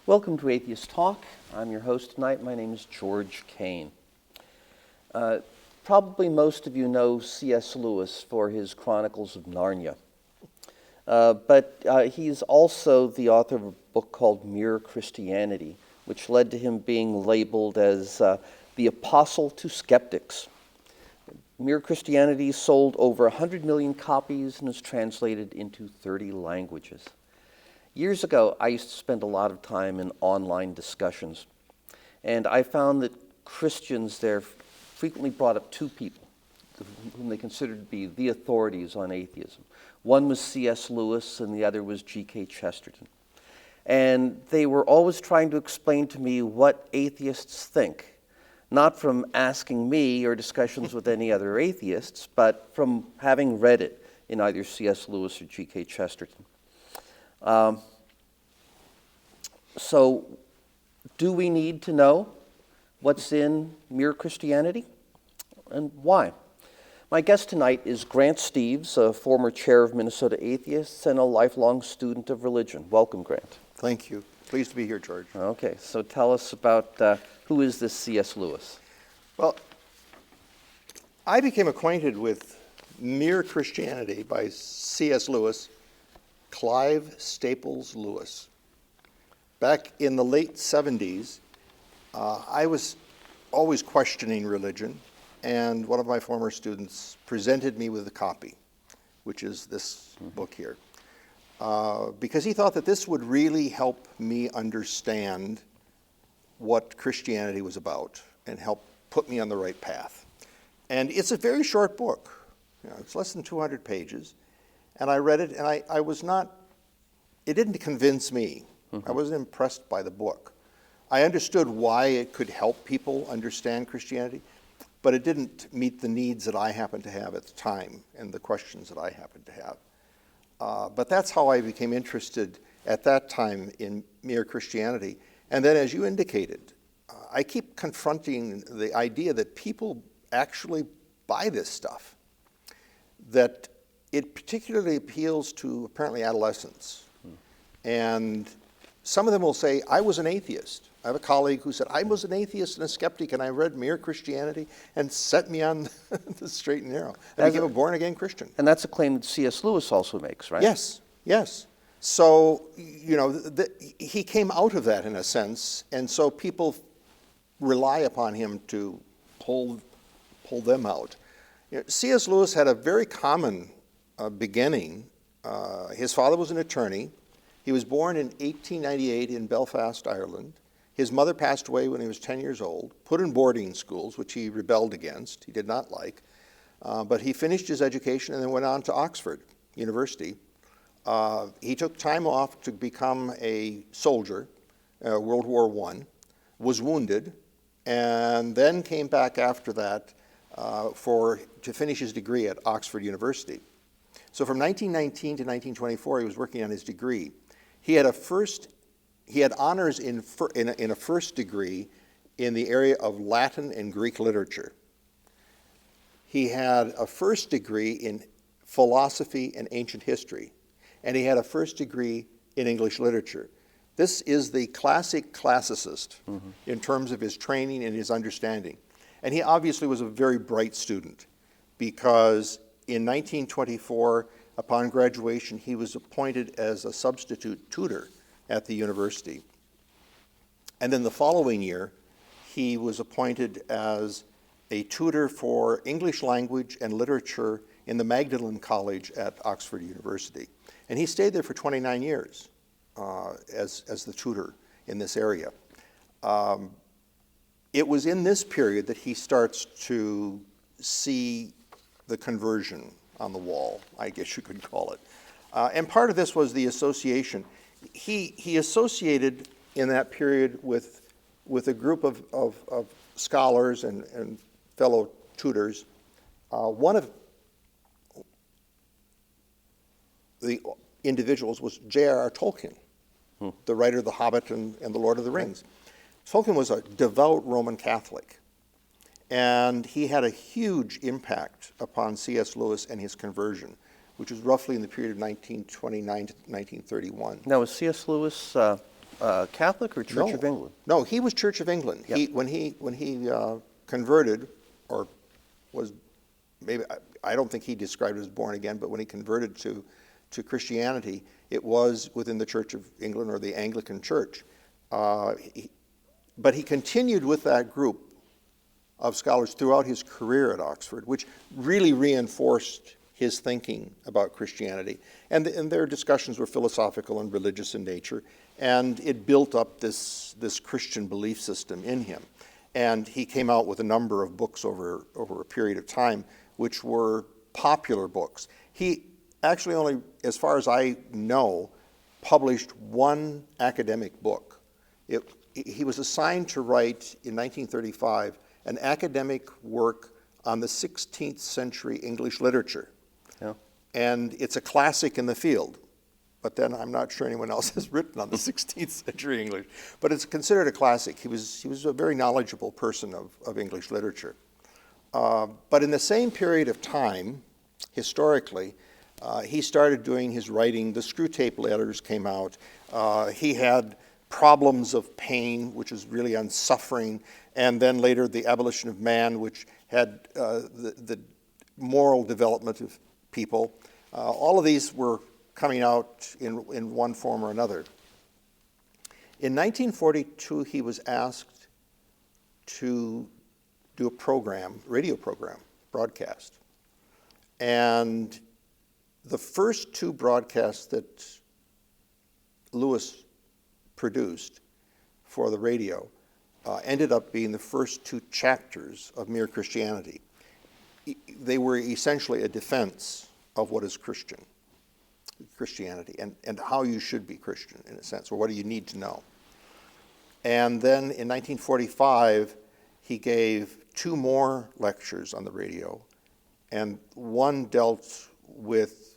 Welcome to Atheists Talk. I'm your host tonight. My name is George Kane. Probably most of you know C.S. Lewis for his Chronicles of Narnia. But he's also the author of a book called Mere Christianity, which led to him being labeled as the apostle to skeptics. Mere Christianity sold over 100 million copies and is translated into 30 languages. Years ago, I used to spend a lot of time in online discussions, and I found that Christians there frequently brought up two people whom they considered to be the authorities on atheism. One was C.S. Lewis and the other was G.K. Chesterton. And they were always trying to explain to me what atheists think, not from asking me or discussions with any other atheists, but from having read it in either C.S. Lewis or G.K. Chesterton. So, do we need to know what's in Mere Christianity, and why? My guest tonight is Grant Steeves, a former chair of Minnesota Atheists and a lifelong student of religion. Welcome, Grant. Thank you. Pleased to be here, George. Okay, so tell us about who is this C.S. Lewis? Well, I became acquainted with Mere Christianity by C.S. Lewis, Clive Staples Lewis. Back in the late 70s, I was always questioning religion, and one of my former students presented me with a copy, which is this book here, because he thought that this would really help me understand what Christianity was about and help put me on the right path. And it's a very short book. It's less than 200 pages. And I read it, and I was not, it didn't convince me. I wasn't impressed by the book. I understood why it could help people understand Christianity, but it didn't meet the needs that I happened to have at the time and the questions that I happened to have. But that's how I became interested at that time in Mere Christianity. And then, as you indicated, I keep confronting the idea that people actually buy this stuff, that it particularly appeals to apparently adolescents. And some of them will say, I was an atheist. I have a colleague who said, I was an atheist and a skeptic, and I read Mere Christianity and set me on the straight and narrow. I became a born-again Christian. And that's a claim that C.S. Lewis also makes, right? Yes, yes. So, you know, he came out of that in a sense, and so people rely upon him to pull them out. You know, C.S. Lewis had a very common beginning. His father was an attorney. He was born in 1898 in Belfast, Ireland. His mother passed away when he was 10 years old, put in boarding schools, which he rebelled against, he did not like. But he finished his education and then went on to Oxford University. He took time off to become a soldier, World War I, was wounded, and then came back after that to finish his degree at Oxford University. So from 1919 to 1924, he was working on his degree. He had honors in a first degree in the area of Latin and Greek literature. He had a first degree in philosophy and ancient history, and he had a first degree in English literature. This is the classic classicist in terms of his training and his understanding. And he obviously was a very bright student, because in 1924, upon graduation, he was appointed as a substitute tutor at the university. And then the following year, he was appointed as a tutor for English language and literature in the Magdalen College at Oxford University. And he stayed there for 29 years as the tutor in this area. It was in this period that he starts to see the conversion on the wall, I guess you could call it. And part of this was the association. He associated in that period with a group of scholars and fellow tutors. One of the individuals was J.R.R. Tolkien, the writer of The Hobbit and The Lord of the Rings. Tolkien was a devout Roman Catholic, and he had a huge impact upon C.S. Lewis and his conversion, which was roughly in the period of 1929 to 1931. Now, was C.S. Lewis Catholic or Church of England? No, he was Church of England. Yep. When he converted, or was maybe, I don't think he described it as born again, but when he converted to Christianity, it was within the Church of England or the Anglican Church. But he continued with that group of scholars throughout his career at Oxford, which really reinforced his thinking about Christianity. And their discussions were philosophical and religious in nature, and it built up this Christian belief system in him. And he came out with a number of books over a period of time, which were popular books. He actually only, as far as I know, published one academic book. He was assigned to write, in 1935, an academic work on the 16th century English literature. Yeah. And it's a classic in the field. But then I'm not sure anyone else has written on the 16th century English. But it's considered a classic. He was a very knowledgeable person of English literature. But in the same period of time, historically, he started doing his writing. The Screwtape Letters came out. He had Problems of Pain, which is really on suffering, and then later The Abolition of Man, which had the moral development of people. All of these were coming out in one form or another. In 1942, he was asked to do a program, radio program, broadcast. And the first two broadcasts that Lewis produced for the radio ended up being the first two chapters of Mere Christianity. They were essentially a defense of what is Christianity, and how you should be Christian, in a sense, or what do you need to know. And then in 1945, he gave two more lectures on the radio, and one dealt with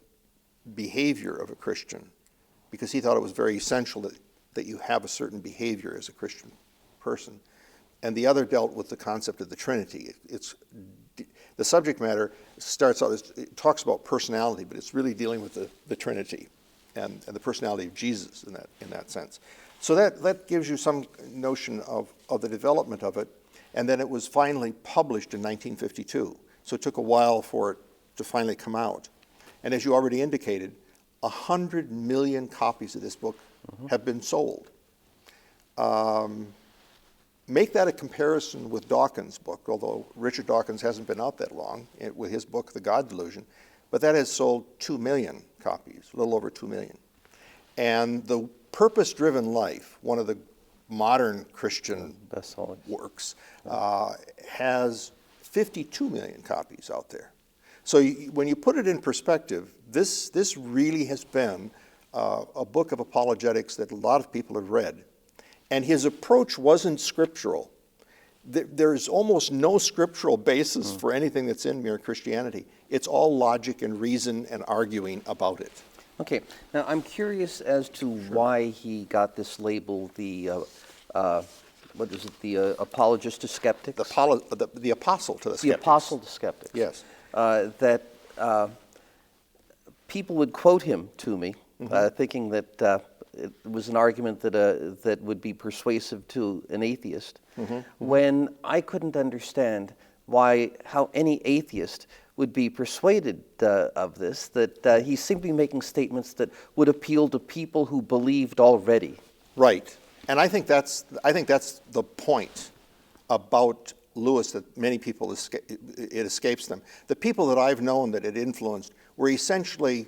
behavior of a Christian, because he thought it was very essential that you have a certain behavior as a Christian person. And the other dealt with the concept of the Trinity. The subject matter starts out, it talks about personality, but it's really dealing with the Trinity and the personality of Jesus in that sense. So that gives you some notion of the development of it. And then it was finally published in 1952. So it took a while for it to finally come out. And as you already indicated, 100 million copies of this book have been sold. Make that a comparison with Dawkins' book, although Richard Dawkins hasn't been out that long with his book, The God Delusion, but that has sold 2 million copies, a little over 2 million. And The Purpose-Driven Life, one of the modern Christian works, has 52 million copies out there. So when you put it in perspective, this really has been a book of apologetics that a lot of people have read. And his approach wasn't scriptural. There's almost no scriptural basis for anything that's in Mere Christianity. It's all logic and reason and arguing about it. Okay, now I'm curious as to why he got this label, the apologist to skeptics? The apostle to the skeptics. The apostle to skeptics. Yes. That people would quote him to me, thinking that it was an argument that would be persuasive to an atheist, when I couldn't understand how any atheist would be persuaded of this, that he's simply making statements that would appeal to people who believed already. Right. And I think that's the point about Lewis that many people, it escapes them. The people that I've known that it influenced were essentially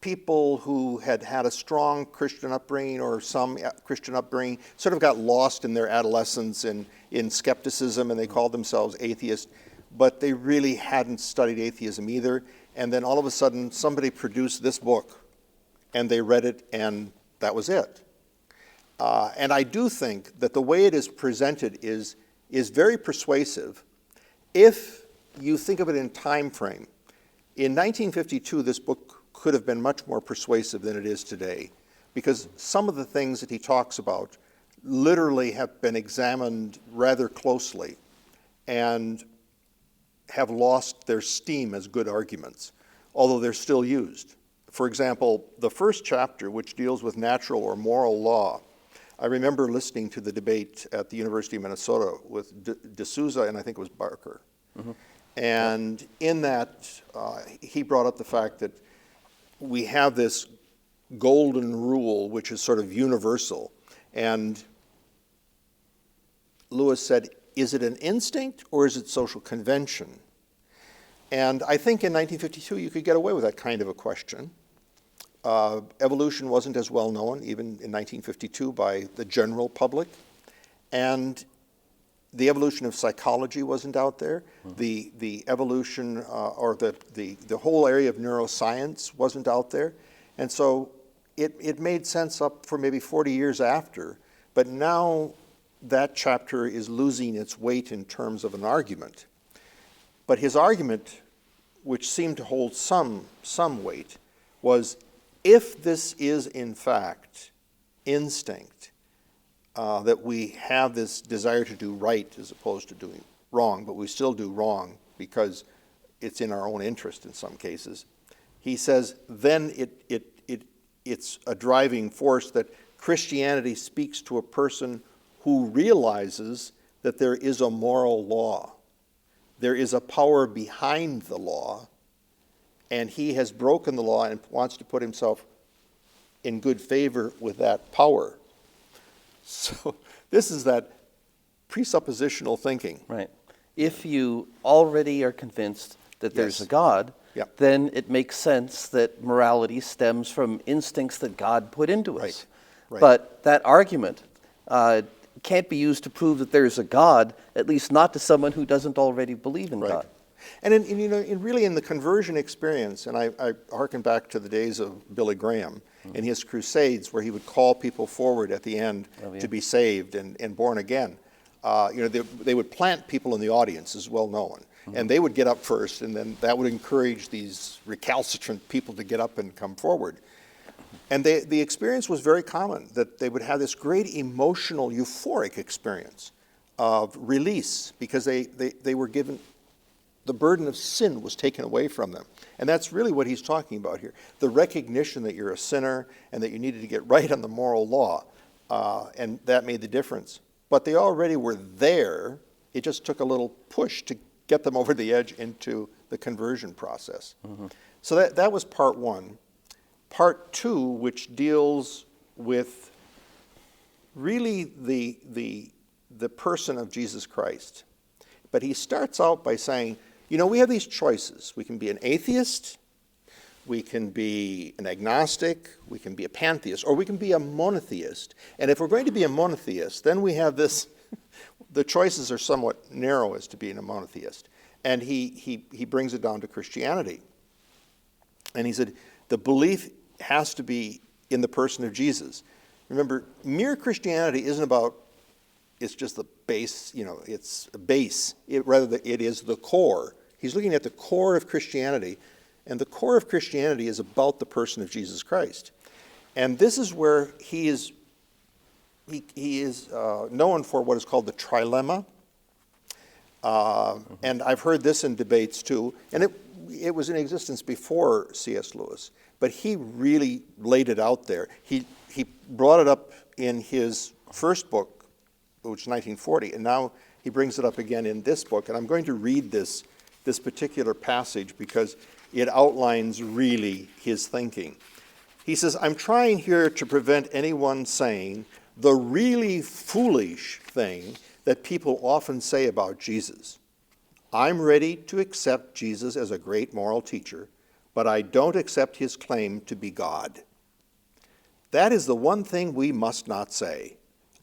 people who had had a strong Christian upbringing or some Christian upbringing, sort of got lost in their adolescence in skepticism, and they called themselves atheists, but they really hadn't studied atheism either. And then all of a sudden, somebody produced this book, and they read it, and that was it. And I do think that the way it is presented is very persuasive if you think of it in time frame. In 1952, this book could have been much more persuasive than it is today, because some of the things that he talks about literally have been examined rather closely and have lost their steam as good arguments, although they're still used. For example, the first chapter, which deals with natural or moral law, I remember listening to the debate at the University of Minnesota with D'Souza and I think it was Barker. And in that, he brought up the fact that we have this golden rule which is sort of universal. And Lewis said, is it an instinct or is it social convention? And I think in 1952 you could get away with that kind of a question. Evolution wasn't as well known, even in 1952, by the general public. And the evolution of psychology wasn't out there. The evolution or the whole area of neuroscience wasn't out there. And so it made sense up for maybe 40 years after. But now that chapter is losing its weight in terms of an argument. But his argument, which seemed to hold some weight, was if this is in fact instinct, that we have this desire to do right as opposed to doing wrong, but we still do wrong because it's in our own interest in some cases, he says then it's a driving force that Christianity speaks to a person who realizes that there is a moral law. There is a power behind the law, and he has broken the law and wants to put himself in good favor with that power. So this is that presuppositional thinking. Right. If you already are convinced that there's a God, Yep. then it makes sense that morality stems from instincts that God put into us. Right. But that argument can't be used to prove that there's a God, at least not to someone who doesn't already believe in God. And in the conversion experience, and I hearken back to the days of Billy Graham and his crusades where he would call people forward at the end to be saved and born again. They would plant people in the audience, is well known. And they would get up first, and then that would encourage these recalcitrant people to get up and come forward. And the experience was very common, that they would have this great emotional, euphoric experience of release because they were given, the burden of sin was taken away from them. And that's really what he's talking about here. The recognition that you're a sinner and that you needed to get right on the moral law. And that made the difference. But they already were there. It just took a little push to get them over the edge into the conversion process. So that was part one. Part two, which deals with really the person of Jesus Christ. But he starts out by saying, we have these choices. We can be an atheist, we can be an agnostic, we can be a pantheist, or we can be a monotheist. And if we're going to be a monotheist, then we have this, the choices are somewhat narrow as to being a monotheist. And he brings it down to Christianity. And he said, the belief has to be in the person of Jesus. Remember, mere Christianity isn't about, it's just the base, it's a base. Rather, it is the core. He's looking at the core of Christianity, and the core of Christianity is about the person of Jesus Christ. And this is where he is known for what is called the trilemma. And I've heard this in debates too, and it was in existence before C.S. Lewis, but he really laid it out there. He brought it up in his first book, which is 1940, and now he brings it up again in this book, and I'm going to read this particular passage because it outlines really his thinking. He says, I'm trying here to prevent anyone saying the really foolish thing that people often say about Jesus. I'm ready to accept Jesus as a great moral teacher, but I don't accept his claim to be God. That is the one thing we must not say.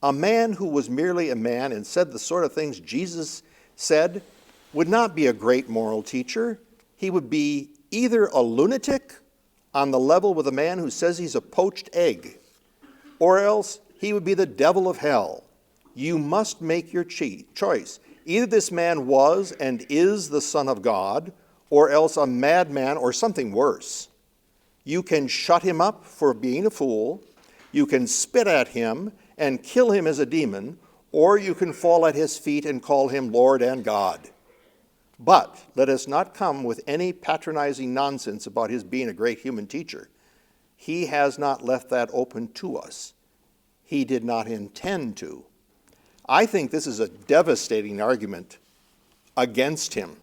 A man who was merely a man and said the sort of things Jesus said would not be a great moral teacher. He would be either a lunatic on the level with a man who says he's a poached egg, or else he would be the devil of hell. You must make your choice. Either this man was and is the Son of God, or else a madman or something worse. You can shut him up for being a fool, you can spit at him and kill him as a demon, or you can fall at his feet and call him Lord and God. But let us not come with any patronizing nonsense about his being a great human teacher. He has not left that open to us. he did not intend to. I think this is a devastating argument against him.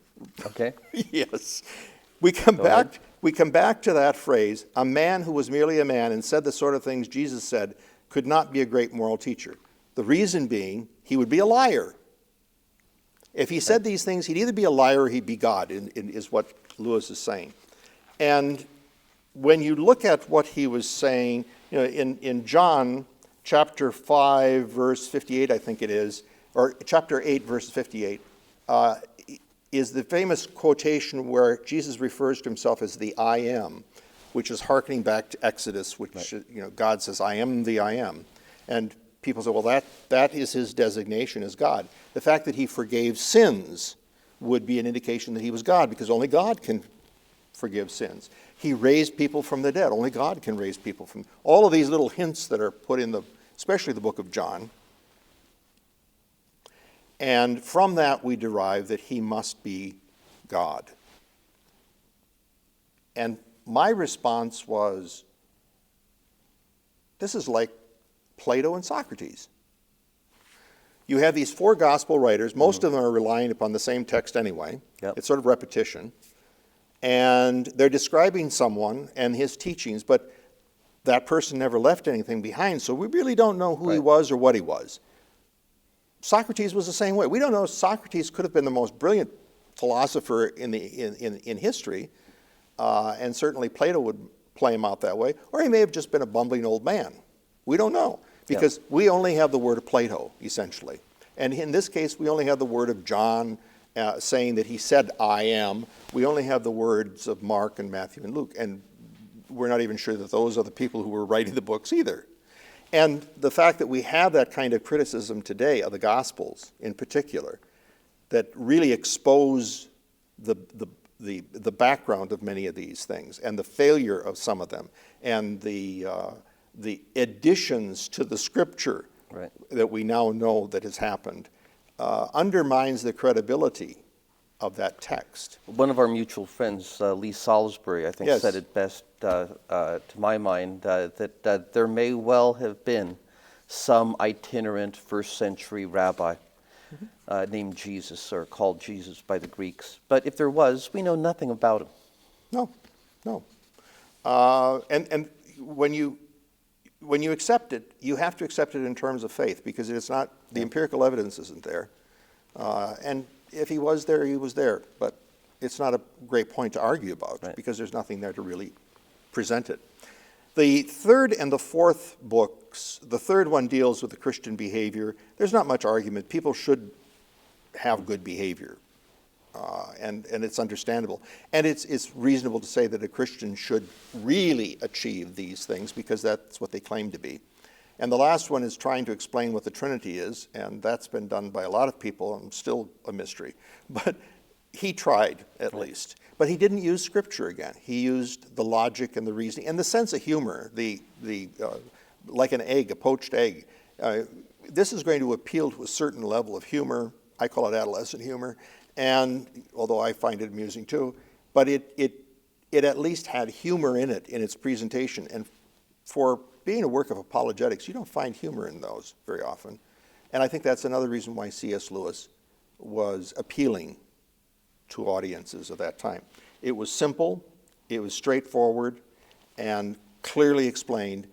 Okay. Yes. We come back to that phrase, a man who was merely a man and said the sort of things Jesus said could not be a great moral teacher. The reason being, he would be a liar. If he said these things, he'd either be a liar or he'd be God, is what Lewis is saying. And when you look at what he was saying, in John chapter 5, verse 58, I think it is, or chapter 8, verse 58, is the famous quotation where Jesus refers to himself as the I am, which is hearkening back to Exodus, which God says, I am the I am. And people say, well, that is his designation as God. The fact that he forgave sins would be an indication that he was God, because only God can forgive sins. He raised people from the dead. Only God can raise people from... All of these little hints that are put in especially the book of John. And from that we derive that he must be God. And my response was, this is like Plato and Socrates. You have these four gospel writers. Most of them are relying upon the same text anyway. Yep. It's sort of repetition. And they're describing someone and his teachings, but that person never left anything behind, so we really don't know who he was or what he was. Socrates was the same way. We don't know if Socrates could have been the most brilliant philosopher in history, and certainly Plato would play him out that way, or he may have just been a bumbling old man. We don't know, because we only have the word of Plato, essentially. And in this case, we only have the word of John saying that he said, I am. We only have the words of Mark and Matthew and Luke, and we're not even sure that those are the people who were writing the books either. And the fact that we have that kind of criticism today of the Gospels in particular, that really expose the background of many of these things and the failure of some of them and the additions to the Scripture that we now know that has happened, undermines the credibility of that text. One of our mutual friends, Lee Salisbury, I think, said it best, to my mind, that there may well have been some itinerant first century rabbi named Jesus, or called Jesus by the Greeks. But if there was, we know nothing about him. No. And when you accept it, you have to accept it in terms of faith, because it's not, the empirical evidence isn't there. And if he was there, he was there. But it's not a great point to argue about, because there's nothing there to really present it. The third and the fourth books, the third one deals with the Christian behavior. There's not much argument. People should have good behavior, and it's understandable. And it's reasonable to say that a Christian should really achieve these things, because that's what they claim to be. And the last one is trying to explain what the Trinity is, and that's been done by a lot of people, and still a mystery. But he tried, at least. But he didn't use Scripture again. He used the logic and the reasoning and the sense of humor, like an egg, a poached egg. This is going to appeal to a certain level of humor. I call it adolescent humor, and although I find it amusing too, but it at least had humor in it in its presentation. And for being a work of apologetics, you don't find humor in those very often. And I think that's another reason why C.S. Lewis was appealing to audiences of that time. It was simple, it was straightforward, and clearly explained.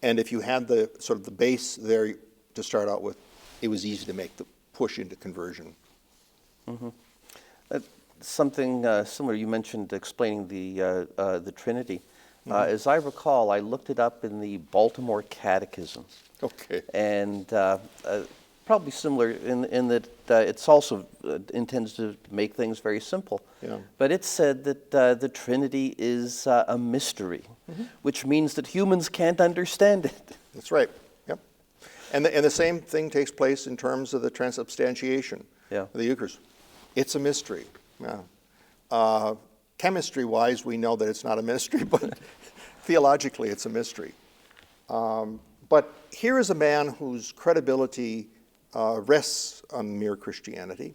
And if you had the sort of the base there to start out with, it was easy to make the push into conversion. Something similar, you mentioned explaining the Trinity. As I recall, I looked it up in the Baltimore Catechism. Okay. And probably similar in that it's also intends to make things very simple. Yeah. But it said that the Trinity is a mystery, which means that humans can't understand it. That's right. Yep. And the same thing takes place in terms of the transubstantiation of the Eucharist. It's a mystery. Yeah. Chemistry-wise, we know that it's not a mystery, but theologically, it's a mystery. But here is a man whose credibility rests on mere Christianity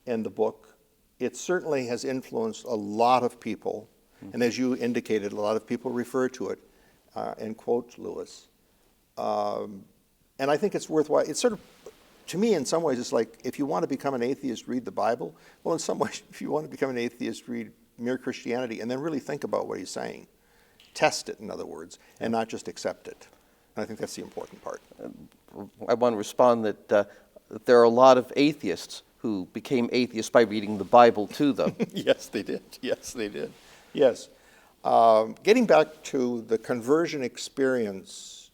and the book. It certainly has influenced a lot of people, and as you indicated, a lot of people refer to it and quote Lewis. And I think it's worthwhile. It's sort of, to me, in some ways, it's like, if you want to become an atheist, read the Bible. Well, in some ways, if you want to become an atheist, read Mere Christianity, and then really think about what he's saying. Test it, in other words, and not just accept it. And I think that's the important part. I want to respond that there are a lot of atheists who became atheists by reading the Bible to them. Yes, they did. Yes, they did. Yes. Getting back to the conversion experience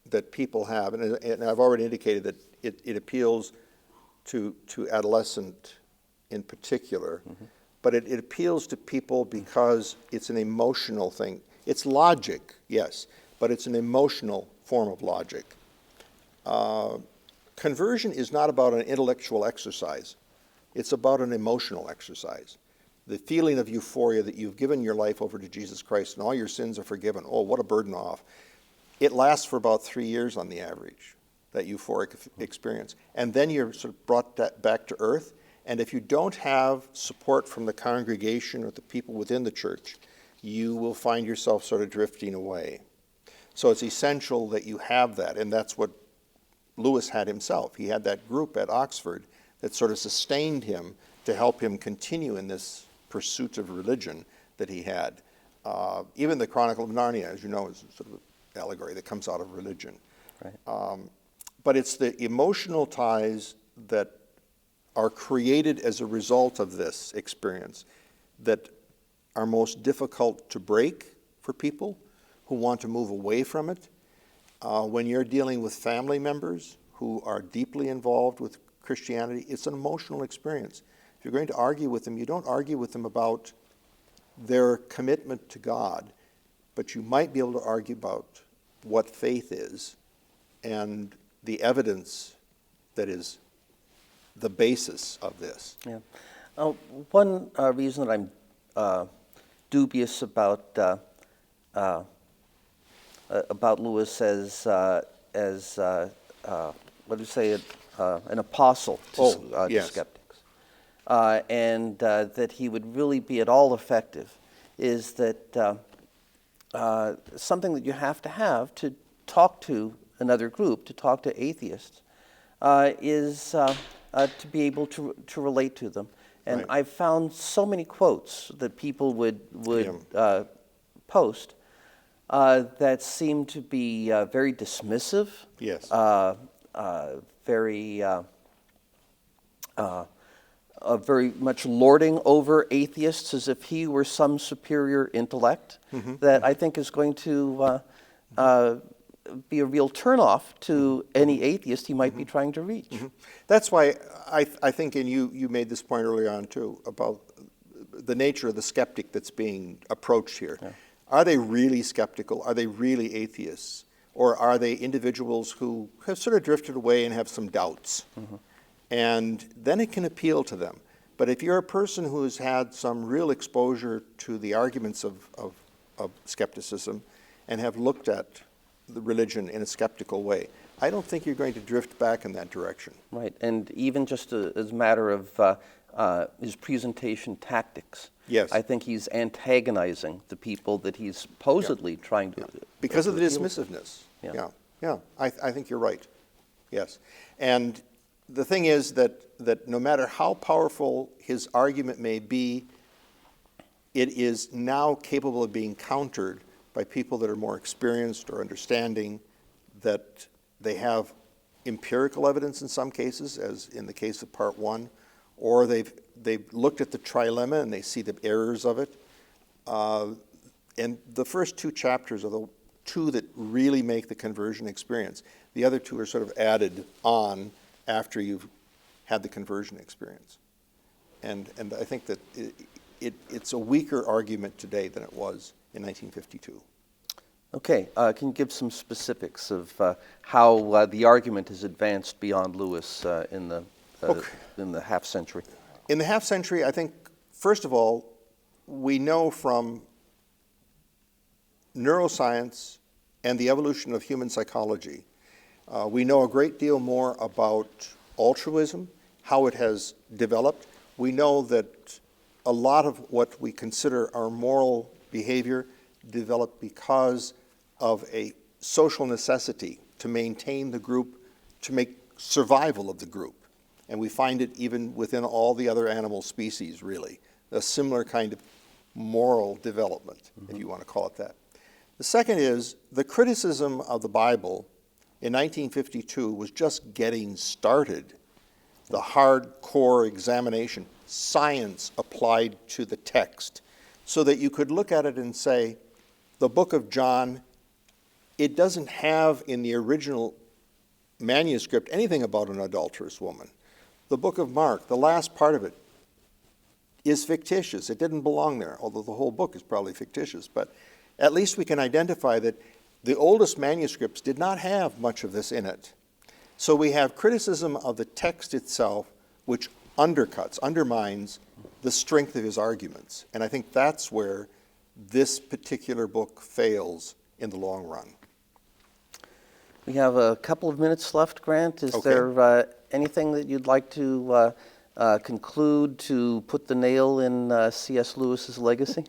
that people have, and I've already indicated that it appeals to adolescent in particular, but it appeals to people because it's an emotional thing. It's logic, yes, but it's an emotional form of logic. Conversion is not about an intellectual exercise. It's about an emotional exercise. The feeling of euphoria that you've given your life over to Jesus Christ and all your sins are forgiven. Oh, what a burden off. It lasts for about 3 years on the average, that euphoric experience. And then you're sort of brought back to earth. And if you don't have support from the congregation or the people within the church, you will find yourself sort of drifting away. So it's essential that you have that. And that's what Lewis had himself. He had that group at Oxford that sort of sustained him to help him continue in this pursuit of religion that he had. Even the Chronicle of Narnia, as you know, is sort of an allegory that comes out of religion. Right. But it's the emotional ties that are created as a result of this experience that are most difficult to break for people who want to move away from it. When you're dealing with family members who are deeply involved with Christianity, it's an emotional experience. If you're going to argue with them, you don't argue with them about their commitment to God, but you might be able to argue about what faith is and the evidence that is the basis of this. Yeah. One reason that I'm dubious about Lewis as what do you say, an apostle to skeptics, and that he would really be at all effective, is that something that you have to talk to another group, to talk to atheists, is to be able to relate to them. And Right. I've found so many quotes that people would post that seem to be very dismissive, Yes. very much lording over atheists as if he were some superior intellect, that I think is going to be a real turnoff to any atheist he might be trying to reach. That's why I think, and you made this point earlier on too, about the nature of the skeptic that's being approached here. Yeah. Are they really skeptical? Are they really atheists? Or are they individuals who have sort of drifted away and have some doubts? And then it can appeal to them. But if you're a person who has had some real exposure to the arguments of skepticism and have looked at the religion in a skeptical way, I don't think you're going to drift back in that direction. Right, and even just as a matter of his presentation tactics. Yes. I think he's antagonizing the people that he's supposedly trying to... Because of the dismissiveness. Yeah. I think you're right. Yes. And the thing is that no matter how powerful his argument may be, it is now capable of being countered by people that are more experienced or understanding, that they have empirical evidence in some cases, as in the case of part one, or they've looked at the trilemma and they see the errors of it. And the first two chapters are the two that really make the conversion experience. The other two are sort of added on after you've had the conversion experience. And I think that it's a weaker argument today than it was in 1952. Okay, can you give some specifics of how the argument has advanced beyond Lewis in the half century? In the half century, I think, first of all, we know from neuroscience and the evolution of human psychology, we know a great deal more about altruism, how it has developed. We know that a lot of what we consider our moral behavior developed because of a social necessity to maintain the group, to make survival of the group. And we find it even within all the other animal species, really. A similar kind of moral development, if you want to call it that. The second is the criticism of the Bible in 1952 was just getting started. The hardcore examination, science applied to the text, so that you could look at it and say, the book of John, it doesn't have in the original manuscript anything about an adulterous woman. The book of Mark, the last part of it, is fictitious. It didn't belong there, although the whole book is probably fictitious. But at least we can identify that the oldest manuscripts did not have much of this in it. So we have criticism of the text itself, which undermines the strength of his arguments. And I think that's where this particular book fails in the long run. We have a couple of minutes left, Grant. Is there anything that you'd like to conclude to put the nail in C.S. Lewis's legacy?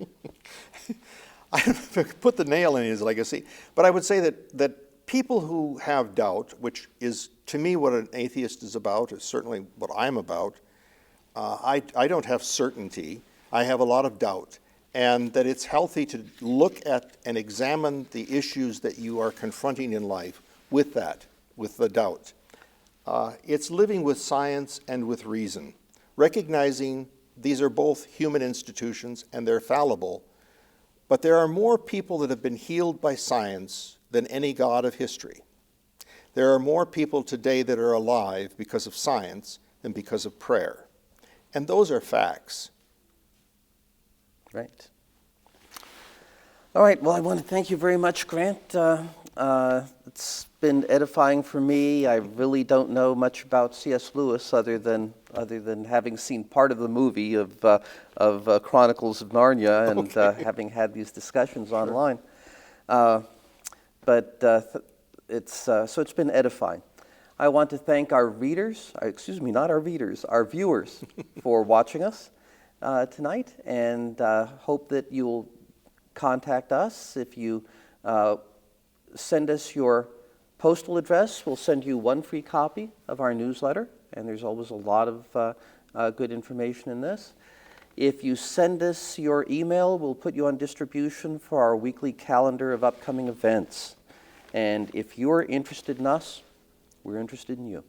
I don't know if I could put the nail in his legacy, but I would say that people who have doubt, which is to me what an atheist is about, is certainly what I'm about. I don't have certainty. I have a lot of doubt. And that it's healthy to look at and examine the issues that you are confronting in life with that, with the doubt. It's living with science and with reason, recognizing these are both human institutions and they're fallible, but there are more people that have been healed by science than any god of history. There are more people today that are alive because of science than because of prayer. And those are facts. Right. All right. Well, I want to thank you very much, Grant. It's been edifying for me. I really don't know much about C.S. Lewis other than having seen part of the movie of Chronicles of Narnia and having had these discussions online. It's been edifying. I want to thank our readers, not our readers, our viewers for watching us tonight, and hope that you'll contact us. If you send us your postal address, we'll send you one free copy of our newsletter, and there's always a lot of good information in this. If you send us your email, we'll put you on distribution for our weekly calendar of upcoming events. And if you're interested in us, we're interested in you.